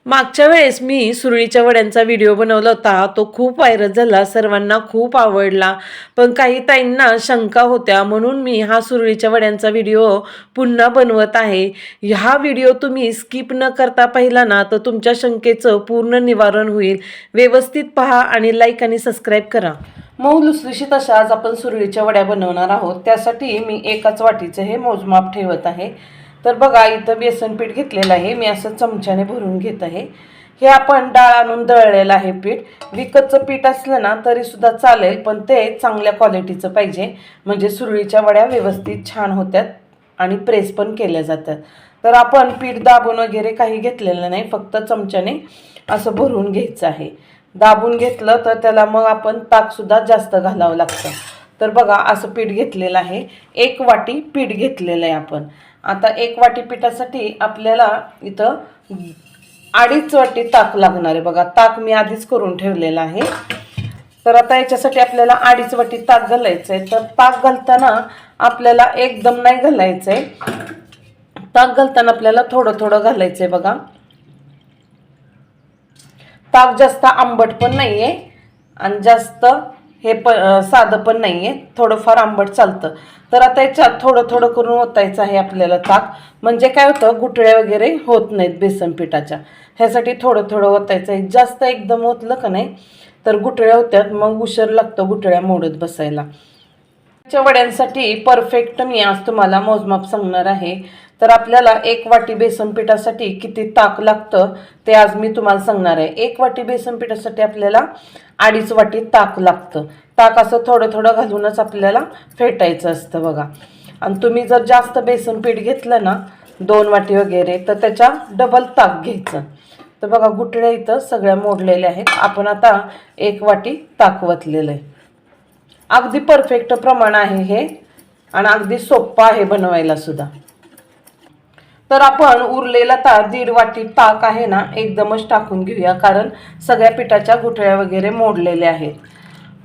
मागच्या वेळेस मी सुरळीच्या वड्यांचा व्हिडिओ बनवला होता. तो खूप व्हायरल झाला, सर्वांना खूप आवडला. पण काही ताईंना शंका होत्या, म्हणून मी हा सुरळीच्या वड्यांचा व्हिडिओ पुन्हा बनवत आहे. हा व्हिडिओ तुम्ही स्किप न करता पाहिला ना तर तुमच्या शंकेचं पूर्ण निवारण होईल. व्यवस्थित पहा आणि लाईक आणि सबस्क्राईब करा. मऊ लुसलुशीत अशा आज आपण सुरळीच्या वड्या बनवणार आहोत. त्यासाठी मी एकाच वाटीचं हे मोजमाप ठेवत आहे. तर बघा, इथं बेसन पीठ घेतलेलं आहे. मी असं चमच्याने भरून घेत आहे. हे आपण डाळ आणून दळलेलं आहे पीठ. विकतचं पीठ असलं ना तरी सुद्धा चालेल, पण ते चांगल्या क्वालिटीचं पाहिजे, म्हणजे सुरळीच्या वड्या व्यवस्थित छान होत्यात आणि प्रेस पण केल्या जातात. तर आपण पीठ दाबून वगैरे काही घेतलेलं नाही, फक्त चमच्याने असं भरून घ्यायचं आहे. दाबून घेतलं तर त्याला मग आपण ताकसुद्धा जास्त घालावं लागतं. तर बघा, असं पीठ घेतलेलं आहे. 1 वाटी पीठ घेतलेलं आहे आपण. आता 1 वाटी पिठासाठी आपल्याला इथं 2.5 वाटी ताक लागणार आहे. बघा, ताक मी आधीच करून ठेवलेलं आहे. तर आता याच्यासाठी आपल्याला 2.5 वाटी ताक घालायचं आहे. तर ताक घालताना आपल्याला एकदम नाही घालायचं आहे. ताक घालताना आपल्याला थोडं थोडं घालायचं आहे. बघा, ताक जास्त आंबट पण नाही आहे आणि जास्त हे साधं पण नाही आहे, थोडंफार आंबट चालतं. तर आता याच्यात थोडं थोडं करून ओतायचं आहे आपल्याला ताक. म्हणजे काय होतं, गुठळ्या वगैरे होत नाहीत बेसन पिठाच्या. ह्यासाठी थोडं थोडं ओतायचं आहे. जास्त एकदम ओतलं का नाही तर गुठळ्या होत्यात, मग उशीर लागतो गुठळ्या मोडत बसायला. वड्यांसाठी परफेक्ट मी आज तुम्हाला मोजमाप सांगणार आहे. तर आपल्याला 1 वाटी बेसन पिठासाठी किती ताक लागतं ते आज मी तुम्हाला सांगणार आहे. 1 वाटी बेसन पिठासाठी आपल्याला 2.5 वाटी ताक लागतं. ताक असं थोडं थोडं घालूनच आपल्याला फेटायचं असतं बघा. आणि तुम्ही जर जास्त बेसन पीठ घेतलं ना 2 वाटी वगैरे तर त्याच्या डबल ताक घ्यायचं. तर बघा, गुठळ्या इथं सगळ्या मोडलेल्या आहेत. आपण आता 1 वाटी ताक वतलेलं आहे. अगदी परफेक्ट प्रमाण आहे हे आणि अगदी सोपं आहे बनवायला सुद्धा. तर आपण उरलेला 1.5 वाटी ताक आहे ना एकदमच टाकून घेऊया, कारण सगळ्या पिठाच्या गुठळ्या वगैरे मोडलेल्या आहेत.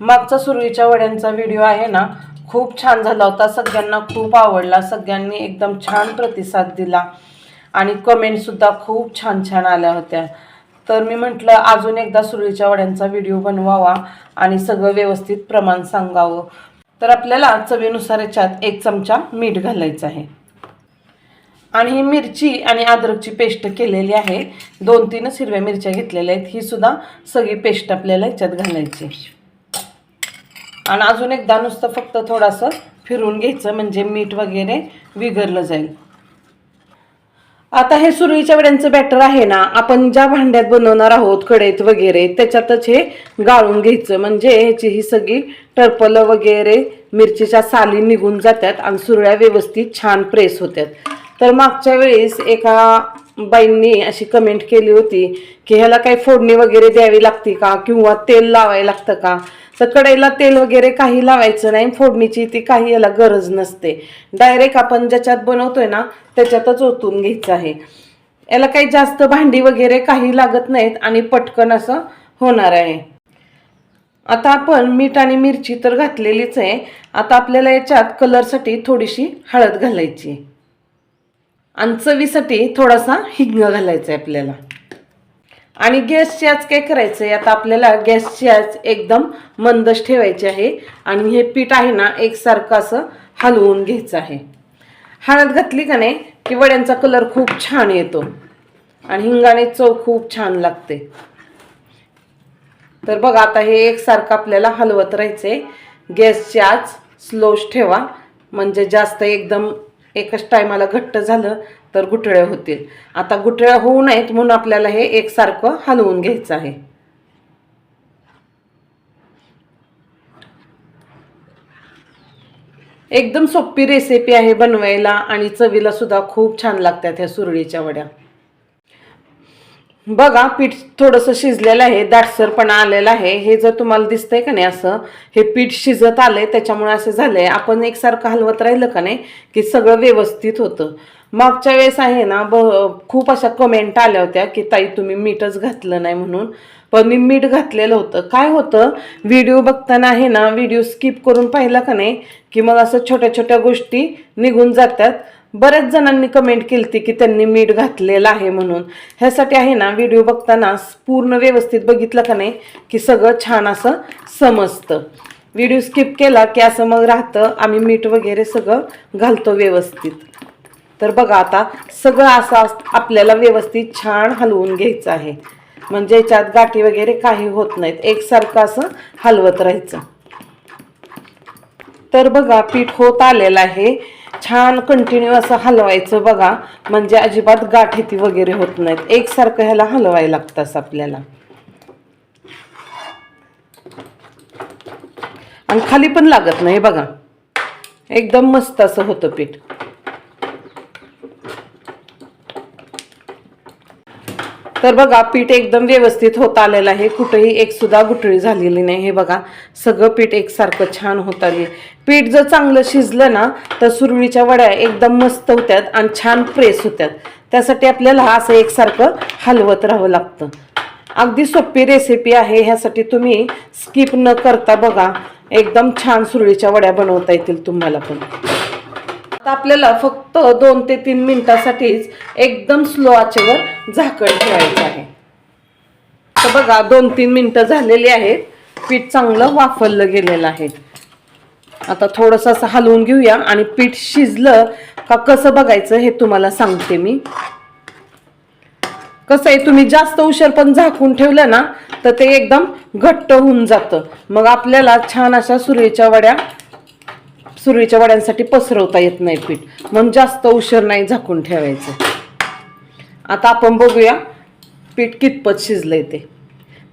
मागचा सुरळीच्या वड्यांचा व्हिडिओ आहे ना, खूप छान झाला होता. सगळ्यांना खूप आवडला. सगळ्यांनी एकदम छान प्रतिसाद दिला आणि कमेंटसुद्धा खूप छान छान आल्या होत्या. तर मी म्हटलं अजून एकदा सुरळीच्या वड्यांचा व्हिडिओ बनवावा आणि सगळं व्यवस्थित प्रमाण सांगावं. तर आपल्याला चवीनुसार याच्यात 1 चमचा मीठ घालायचं आहे. आणि ही मिरची आणि अद्रकची पेस्ट केलेली आहे. 2-3 हिरव्या मिरच्या घेतलेल्या आहेत. ही सुद्धा सगळी पेस्ट आपल्याला याच्यात घालायची आणि अजून एकदा नुसतं फक्त थोडंसं फिरून घ्यायचं, म्हणजे मीठ वगैरे विरघळलं जाईल. आता हे सुरळीच्या वड्यांचं बॅटर आहे ना, आपण ज्या भांड्यात बनवणार आहोत कढईत वगैरे त्याच्यातच हे गाळून घ्यायचं, म्हणजे ह्याची ही सगळी टरपलं वगैरे मिरचीच्या साली निघून जातात आणि सुरळ्या व्यवस्थित छान प्रेस होतात. तर मागच्या वेळेस एका बाईंनी अशी कमेंट केली होती की ह्याला काही फोडणी वगैरे द्यावी लागते का किंवा तेल लावायला लागतं का. तर कढईला तेल वगैरे काही लावायचं नाही, फोडणीची ती काही याला गरज नसते. डायरेक्ट आपण ज्याच्यात बनवतोय ना त्याच्यातच ओतून घ्यायचं आहे. याला काही जास्त भांडी वगैरे काही लागत नाहीत आणि पटकन असं होणार आहे. आता आपण मीठ आणि मिरची तर घातलेलीच आहे. आता आपल्याला याच्यात कलरसाठी थोडीशी हळद घालायची आणि चवीसाठी थोडासा हिंग घालायचा आहे आपल्याला. आणि गॅसची आच काय करायचं आहे, आता आपल्याला गॅसची आच एकदम मंदच ठेवायची आहे आणि हे पीठ आहे ना एकसारखं असं हलवून घ्यायचं आहे. हळद घातली का नाही की वड्यांचा कलर खूप छान येतो आणि हिंगाने चव खूप छान लागते. तर बघा, आता हे एकसारखं आपल्याला हलवत राहायचंय. गॅसची आच स्लोच ठेवा, म्हणजे जास्त एकदम एकच टायमाला घट्ट झालं तर गुठळ्या होतील. आता गुठळ्या होऊ नयेत म्हणून आपल्याला हे एकसारखं हलवून घ्यायचं आहे. एकदम सोपी रेसिपी आहे बनवायला आणि चवीला सुद्धा खूप छान लागतात ह्या सुरळीच्या वड्या. बघा, पीठ थोडंसं शिजलेलं आहे, दाटसरपणा आलेला आहे. हे जर तुम्हाला दिसतंय का नाही असं हे पीठ शिजत आलंय त्याच्यामुळे असं झालंय. आपण एकसारखं हलवत राहिलं का नाही की सगळं व्यवस्थित होतं. मागच्या वेळेस आहे ना खूप अशा कमेंट आल्या होत्या की ताई तुम्ही मीठच घातलं नाही म्हणून, पण मी मीठ घातलेलं होतं. काय होतं, व्हिडिओ बघताना आहे ना व्हिडिओ स्किप करून पाहिला का नाही की मग असं छोट्या छोट्या गोष्टी निघून जातात. बऱ्याच जणांनी कमेंट केली की त्यांनी मीठ घातलेलं आहे म्हणून. ह्यासाठी आहे ना, व्हिडिओ बघताना पूर्ण व्यवस्थित बघितलं का नाही की सगळं छान असं समजतं. व्हिडिओ स्किप केला की असं मग राहतं. आम्ही मीठ वगैरे सगळं घालतो व्यवस्थित. तर बघा आता सगळं असं आपल्याला व्यवस्थित छान हलवून घ्यायचं आहे, म्हणजे याच्यात गाठी वगैरे काही होत नाहीत. एकसारखं असं हलवत राहायचं. तर बघा पीठ होत आलेलं आहे. छान कंटिन्यू असं हलवायचं बघा, म्हणजे अजिबात गाठी वगैरे होत नाहीत. एकसारखं ह्याला हलवायला लागतं आपल्याला. आणि खाली पण लागत नाही बघा, एकदम मस्त असं होतं पीठ. तर बघा पीठ एकदम व्यवस्थित होत आलेलं आहे. कुठेही एक सुद्धा गुठळी झालेली नाही. हे बघा सगळं पीठ एकसारखं छान होत आले. पीठ जर चांगलं शिजलं ना तर सुरळीच्या वड्या एकदम मस्त होत्यात आणि छान प्रेस होत्यात. त्यासाठी आपल्याला असं एकसारखं हलवत राहावं लागतं. अगदी सोपी रेसिपी आहे. ह्यासाठी तुम्ही स्किप न करता बघा, एकदम छान सुरळीच्या वड्या बनवता येतील तुम्हाला पण. आता आपल्याला फक्त 2 ते 3 मिनिटासाठीच एकदम स्लो आचेवर झाकण ठेवायचं आहे. तर बघा 2-3 मिनिटं झालेली आहेत. पीठ चांगलं वाफरलं गेलेलं आहे. आता थोडंसं असं हलवून घेऊया आणि पीठ शिजलं का कसं बघायचं हे तुम्हाला सांगते मी. कसं आहे, तुम्ही जास्त उशीर पण झाकून ठेवलं ना तर ते एकदम घट्ट होऊन जातं. मग आपल्याला छान अशा सुरळीच्या वड्यांसाठी पसरवता येत नाही पीठ, म्हणून जास्त उशीर नाही झाकून ठेवायचं. आता आपण बघूया पीठ कितपत शिजलंय ते.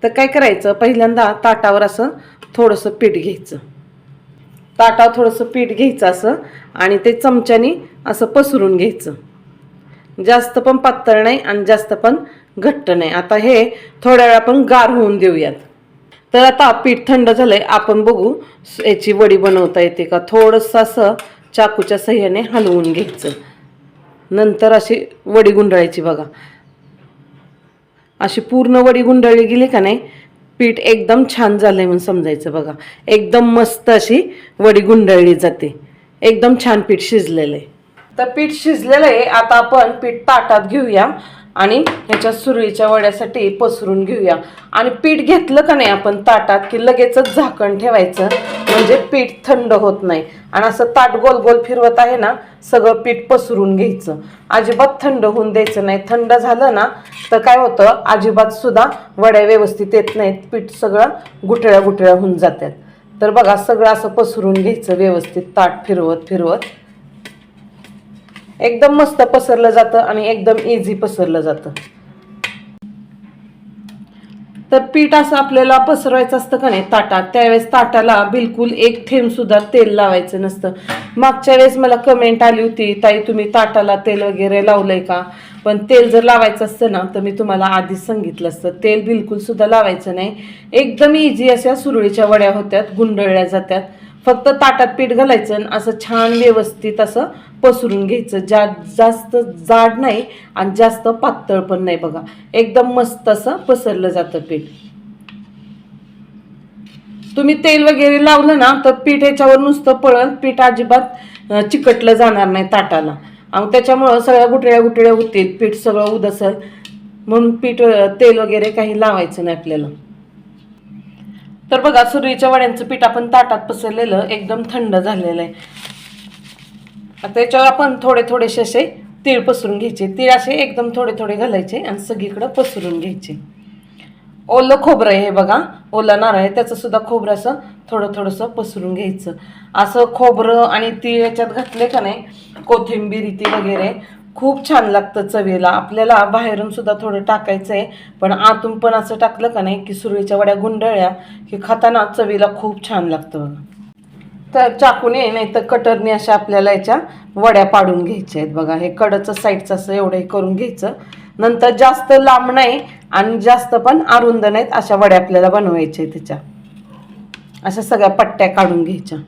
तर काय करायचं, पहिल्यांदा ताटावर असं थोडंसं पीठ घ्यायचं. ताटावर थोडंसं पीठ घ्यायचं असं आणि ते चमच्यानी असं पसरून घ्यायचं. जास्त पण पातळ नाही आणि जास्त पण घट्ट नाही. आता हे थोड्या वेळ आपण गार होऊन देऊयात. तर आता पीठ थंड झालंय. आपण बघू याची वडी बनवता येते का. थोडंसं असं चाकूच्या सहाय्याने हलवून घ्यायचं. नंतर अशी वडी गुंडाळायची बघा. अशी पूर्ण वडी गुंडाळली गेली का नाही, पीठ एकदम छान झालंय म्हणून समजायचं बघा. एकदम मस्त अशी वडी गुंडाळली जाते. एकदम छान पीठ शिजलेलं आहे. तर पीठ शिजलेलं आहे. आता आपण पीठ ताटात घेऊया आणि ह्याच्या सुरळीच्या वड्यासाठी पसरून घेऊया. आणि पीठ घेतलं का नाही आपण ताटात की लगेचच झाकण ठेवायचं, म्हणजे पीठ थंड होत नाही. आणि असं ताट गोल गोल फिरवत आहे ना, सगळं पीठ पसरून घ्यायचं. अजिबात थंड होऊन द्यायचं नाही. थंड झालं ना तर काय होतं, अजिबात सुद्धा वड्या व्यवस्थित येत नाहीत. पीठ सगळं गुठळ्या गुठळ्या होऊन जातात. तर बघा सगळं असं पसरून घ्यायचं व्यवस्थित, ताट फिरवत फिरवत. एकदम मस्त पसरलं जातं आणि एकदम इझी पसरलं जातं. तर पीठ असं आपल्याला पसरवायचं असतं का नाही ताटात, त्यावेळेस ताटाला बिलकुल एक थेंब सुद्धा तेल लावायचं नसतं. मागच्या वेळेस मला कमेंट आली होती, ताई तुम्ही ताटाला तेल वगैरे लावलंय का. पण तेल जर लावायचं असतं ना तर मी तुम्हाला आधीच सांगितलं असतं. तेल बिलकुल सुद्धा लावायचं नाही. एकदम इझी अशा सुरळीच्या वड्या होत्यात, गुंडळल्या जात्यात. फक्त ताटात पीठ घालायचं आणि असं छान व्यवस्थित असं पसरून घ्यायचं. जास्त जाड नाही आणि जास्त पातळ पण नाही बघा. एकदम मस्त असं पसरलं जातं पीठ. तुम्ही तेल वगैरे लावलं ना तर पीठ याच्यावर नुसतं पळत, पीठ अजिबात चिकटलं जाणार नाही ताटाला. आणि त्याच्यामुळं सगळ्या गुठळ्या गुठळ्या होतील, पीठ सगळं उदसल. म्हणून तेल वगैरे काही लावायचं नाही आपल्याला. तर बघा सुरळीच्या वड्यांचं पीठ आपण ताटात पसरलेलं एकदम थंड झालेलं आहे. आता याच्यावर आपण थोडे थोडेसे असे तीळ पसरून घ्यायचे. तीळ असे एकदम थोडे थोडे घालायचे आणि सगळीकडे पसरून घ्यायचे. ओलं खोबरं आहे हे बघा, ओला नारळ आहे, त्याचं सुद्धा खोबरं असं थोडं थोडंसं पसरून घ्यायचं. असं खोबरं आणि तीळ याच्यात घातले का नाही, कोथिंबीर ती वगैरे खूप छान लागतं चवीला. आपल्याला बाहेरून सुद्धा थोडं टाकायचं आहे, पण आतून पण असं टाकलं का नाही की सुरळीच्या वड्या गुंडळ्या की खाताना चवीला खूप छान लागतं बघा. तर चाकूने नाही तर कटरने अशा आपल्याला याच्या वड्या पाडून घ्यायच्या आहेत बघा. हे कडचं साईडचं असं एवढं करून घ्यायचं. नंतर जास्त लांब नाही आणि जास्त पण अरुंद नाहीत अशा वड्या आपल्याला बनवायच्या आहेत. त्याच्या अशा सगळ्या पट्ट्या काढून घ्यायच्या.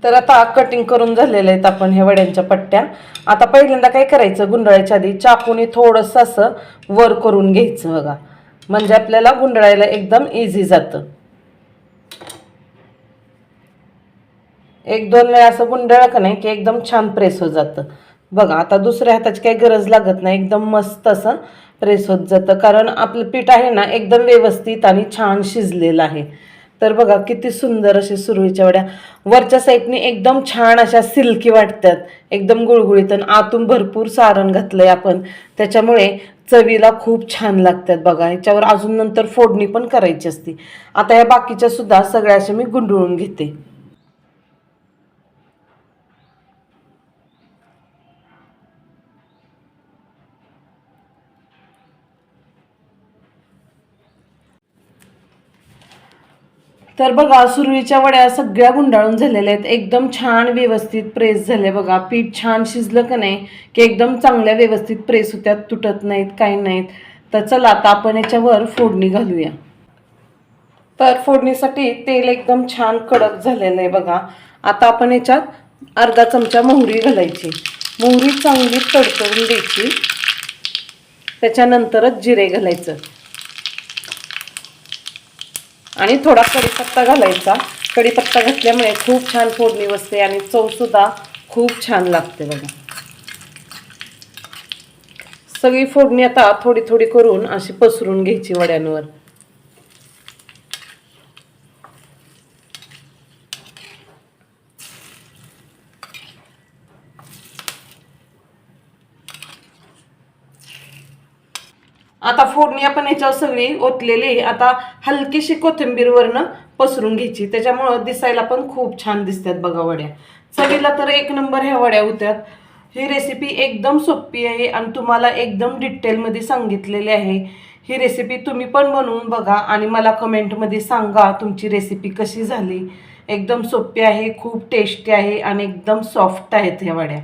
तर आता कटिंग करून झालेले आहेत आपण हे वड्यांच्या पट्ट्या. आता पहिल्यांदा काय करायचं, गुंडळायच्या आधी चाकूने थोडंसं असं वर करून घ्यायचं बघा, म्हणजे आपल्याला गुंडळायला एकदम इझी जातं. एक दोन वेळा असं गुंडाळलं का नाही की एकदम छान प्रेस होत जातं. बघा आता दुसऱ्या हाताची काही गरज लागत नाही, एकदम मस्त असं प्रेस होत जातं, कारण आपलं पीठ आहे ना एकदम व्यवस्थित आणि छान शिजलेलं आहे. तर बघा किती सुंदर असे सुरळीच्या वड्या वरच्या साईडने एकदम छान अशा सिल्की वाटतात, एकदम गुळगुळीत, आणि आतून भरपूर सारण घातलंय आपण, त्याच्यामुळे चवीला खूप छान लागतात. बघा ह्याच्यावर अजून नंतर फोडणी पण करायची असते. आता ह्या बाकीच्या सुद्धा सगळ्या अशा मी गुंडळून घेते. तर बघा सुरळीच्या वड्या सगळ्या गुंडाळून झालेल्या आहेत, एकदम छान व्यवस्थित प्रेस झाले. बघा पीठ छान शिजलं का नाही की एकदम चांगल्या व्यवस्थित प्रेस होत्यात, तुटत नाहीत, काही नाहीत. तर चला आता आपण याच्यावर फोडणी घालूया. तर फोडणीसाठी तेल एकदम छान कडक झालेलं आहे. बघा आता आपण याच्यात अर्धा चमचा मोहरी घालायची. मोहरी चांगली तडतडून द्यायची, त्याच्यानंतरच जिरे घालायचं आणि थोडा कढीपत्ता घालायचा. कढीपत्ता घातल्यामुळे खूप छान फोडणी बसते आणि चवसुद्धा खूप छान लागते. बघा सगळी फोडणी आता थोडी थोडी करून अशी पसरून घ्यायची वड्यांवर. आता फोडणी आपण याच्यावर सगळी ओतलेली. आता हलकीशी कोथिंबीर वरनं पसरून घ्यायची, त्याच्यामुळं दिसायला पण खूप छान दिसतात. बघा वड्या चवीला तर एक नंबर ह्या वड्या होत्यात. ही रेसिपी एकदम सोपी आहे आणि तुम्हाला एकदम डिटेलमध्ये सांगितलेली आहे. ही रेसिपी तुम्ही पण बनवून बघा आणि मला कमेंटमध्ये सांगा तुमची रेसिपी कशी झाली. एकदम सोपी आहे, खूप टेस्टी आहे आणि एकदम सॉफ्ट आहेत ह्या वड्या.